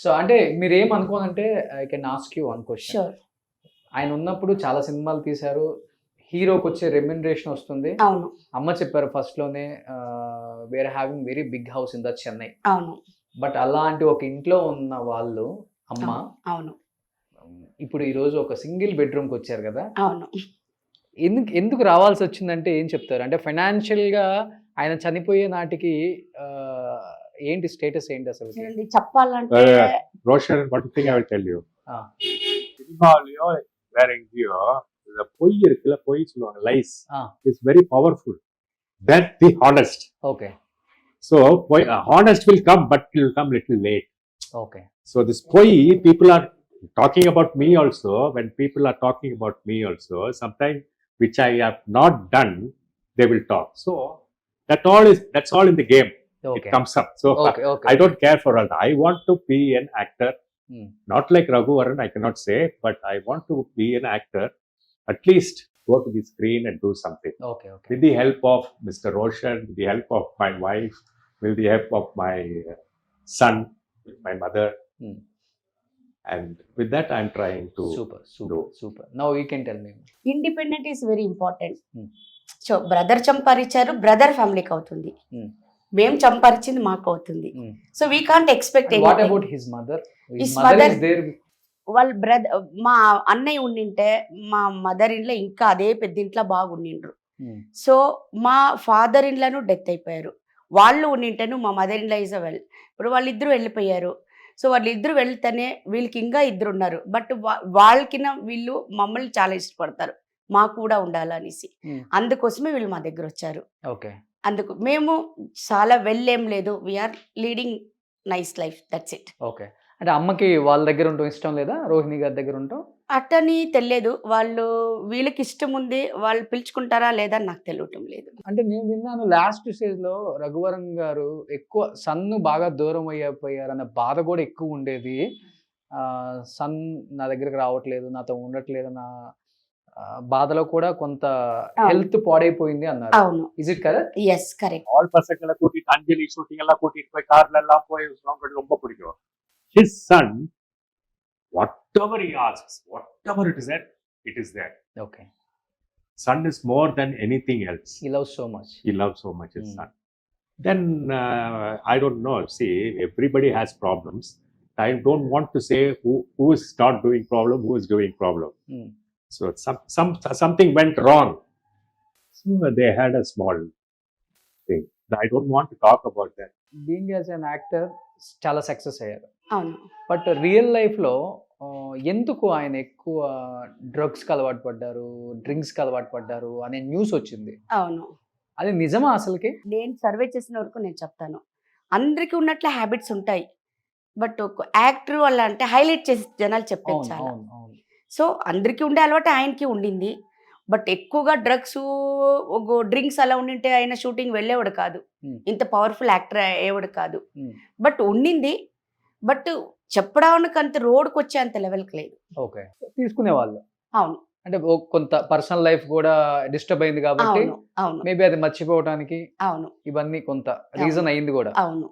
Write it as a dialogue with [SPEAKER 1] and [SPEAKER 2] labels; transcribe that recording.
[SPEAKER 1] So అంటే మీరేం అనుకోనంటే I can ask you one question.
[SPEAKER 2] Sure.
[SPEAKER 1] ఆయన ఉన్నప్పుడు చాలా సినిమాలు తీశారు. హీరోకి వచ్చే రెమ్యునరేషన్ వస్తుంది.
[SPEAKER 2] అవును
[SPEAKER 1] అమ్మ చెప్పారు ఫస్ట్ లోనే where having very big house in the Chennai.
[SPEAKER 2] అవును
[SPEAKER 1] బట్ అలాంటి ఒక ఇంట్లో ఉన్న వాళ్ళు అమ్మ
[SPEAKER 2] అవును
[SPEAKER 1] ఇప్పుడు ఈ రోజు ఒక సింగిల్ బెడ్రూమ్కి వచ్చారు కదా,
[SPEAKER 2] అవును.
[SPEAKER 1] ఎందుకు రావాల్సి వచ్చిందంటే ఏం చెప్తారు? అంటే ఫైనాన్షియల్ గా ఆయన చనిపోయే నాటికి ఆ, ఏంటి స్టేటస్ ఏంటి అసలు?
[SPEAKER 2] చూడండి, చెప్పాలంటే
[SPEAKER 3] Roshan, one thing I will tell you.
[SPEAKER 1] Ah.
[SPEAKER 3] சினிமாவிலையோ வேற எங்கேயோ இந்த பொய் இருக்குல்ல, பொய் சொல்லுவாங்க, lies
[SPEAKER 1] Ah.
[SPEAKER 3] Is very powerful than the honest.
[SPEAKER 1] Okay
[SPEAKER 3] So honest will come, but it will come little late.
[SPEAKER 1] Okay
[SPEAKER 3] So this poi, people are talking about me also. When people are talking about me also, sometimes which I have not done, they will talk. So that's all in the game.
[SPEAKER 1] Okay
[SPEAKER 3] It comes up. So
[SPEAKER 1] okay okay
[SPEAKER 3] I don't care for all that. I want to be an actor.
[SPEAKER 1] Hmm.
[SPEAKER 3] Not like Raghuvaran, I cannot say, but I want to be an actor. At least go to the screen and do something.
[SPEAKER 1] Okay okay
[SPEAKER 3] With the help of Mr. Roshan, with the help of my wife, with the help of my son, with my mother.
[SPEAKER 1] Hmm.
[SPEAKER 3] And with that, I'm trying to
[SPEAKER 1] super
[SPEAKER 3] do.
[SPEAKER 1] Super super. Now you can tell me.
[SPEAKER 2] Independent is very important.
[SPEAKER 1] Hmm.
[SPEAKER 2] So brother సంపాదించారు, brother ఫ్యామిలీకి అవుతుంది.
[SPEAKER 1] Hmm.
[SPEAKER 2] మేము సంపాదించింది మాకు అవుతుంది. So we can't expect
[SPEAKER 1] what about his mother?
[SPEAKER 2] His
[SPEAKER 1] mother
[SPEAKER 2] mother-
[SPEAKER 1] is there.
[SPEAKER 2] వాళ్ళ బ్రదర్, మా అన్నయ్య ఉండింటే మా మదర్ ఇంట్లో ఇంకా అదే పెద్ద ఇంట్లో బాగుండిండ్రు. సో మా ఫాదర్ ఇన్లను డెత్ అయిపోయారు. వాళ్ళు ఉండింటేను మా మదర్ ఇన్లా ఈజ్ వెల్. ఇప్పుడు వాళ్ళిద్దరూ వెళ్ళిపోయారు. సో వాళ్ళిద్దరు వెళ్తేనే వీళ్ళకి ఇంకా ఇద్దరు ఉన్నారు. బట్ వాళ్ళకిన వీళ్ళు మమ్మల్ని చాలా ఇష్టపడతారు, మాకు కూడా ఉండాలనేసి. అందుకోసమే వీళ్ళు మా దగ్గర వచ్చారు.
[SPEAKER 1] ఓకే
[SPEAKER 2] అందుకు మేము చాలా వెళ్ళేం లేదు, we are leading nice life, that's it.
[SPEAKER 1] Okay. అంటే అమ్మకి వాళ్ళ దగ్గర ఉండటం ఇష్టం లేదా, రోహిణి గారి దగ్గర ఉండటం?
[SPEAKER 2] అట్టని తెలియదు, వాళ్ళు వీళ్ళకి ఇష్టం ఉంది, వాళ్ళు పిలుచుకుంటారా లేదా నాకు తెలియటం లేదు.
[SPEAKER 1] అంటే నేను విన్నాను లాస్ట్ స్టేజ్ లో రఘువరన్ గారు ఎక్కువ సన్ను బాగా దూరం అయిపోయారు అన్న బాధ కూడా ఎక్కువ ఉండేది. సన్ నా దగ్గరకు రావట్లేదు, నాతో ఉండట్లేదు అన్న బాధలో కూడా కొంత హెల్త్ పాడైపోయింది అన్నారు.
[SPEAKER 2] అవును,
[SPEAKER 1] is it correct?
[SPEAKER 2] Yes correct.
[SPEAKER 3] All பசங்களை கூட்டிட்டு அஞ்சலி ஷூட்டிங் எல்லாம் கூட்டிட்டு போய் கார்ல எல்லாம் போய் அவங்களுக்கு ரொம்ப பிடிக்கும். His son, whatever he asks, whatever it is there.
[SPEAKER 1] Okay.
[SPEAKER 3] Son is more than anything else.
[SPEAKER 1] He loves so much.
[SPEAKER 3] He loves so much his son. Then I don't know. See, everybody has problems. I don't want to say who is not doing problem, who is doing problem. So something went wrong. So they had a small thing. I don't want to talk about that.
[SPEAKER 1] Being as an actor చాలా success అయ్యారు.
[SPEAKER 2] అవును.
[SPEAKER 1] But real లైఫ్లో ఎందుకు ఆయన ఎక్కువ డ్రగ్స్కి అలవాటు పడ్డారు, డ్రింక్స్కి అలవాటు పడ్డారు అనే న్యూస్ వచ్చింది.
[SPEAKER 2] అవును,
[SPEAKER 1] అది నిజమా అసలుకి?
[SPEAKER 2] నేను సర్వే చేసిన వరకు నేను చెప్తాను, అందరికీ ఉన్నట్లే హ్యాబిట్స్ ఉంటాయి. బట్ ఒక యాక్టర్ వల్ల అంటే హైలైట్ చేసి జనాలు చెప్పారు
[SPEAKER 1] అవును
[SPEAKER 2] చాలా.
[SPEAKER 1] అవును అవును.
[SPEAKER 2] సో అందరికీ ఉండే అలవాటు ఆయనకి ఉండింది. బట్ ఎక్కువగా డ్రగ్స్ డ్రింక్స్ అలా ఉండింటే ఆయన షూటింగ్ వెళ్ళేవాడు కాదు, ఇంత పవర్ఫుల్ యాక్టర్ అయ్యేవాడు కాదు. బట్ ఉండింది, బట్ చెప్పడానికి అంత రోడ్కి వచ్చే అంత లెవెల్కి లేదు.
[SPEAKER 1] ఓకే. తీసుకునే వాళ్ళు.
[SPEAKER 2] అవును
[SPEAKER 1] అంటే కొంత పర్సనల్ లైఫ్ కూడా డిస్టర్బ్ అయింది కాబట్టి
[SPEAKER 2] అవును అవును
[SPEAKER 1] మేబీ అది మర్చిపోవడానికి
[SPEAKER 2] అవును
[SPEAKER 1] ఇవన్నీ కొంత రీజన్ అయింది కూడా.
[SPEAKER 2] అవును.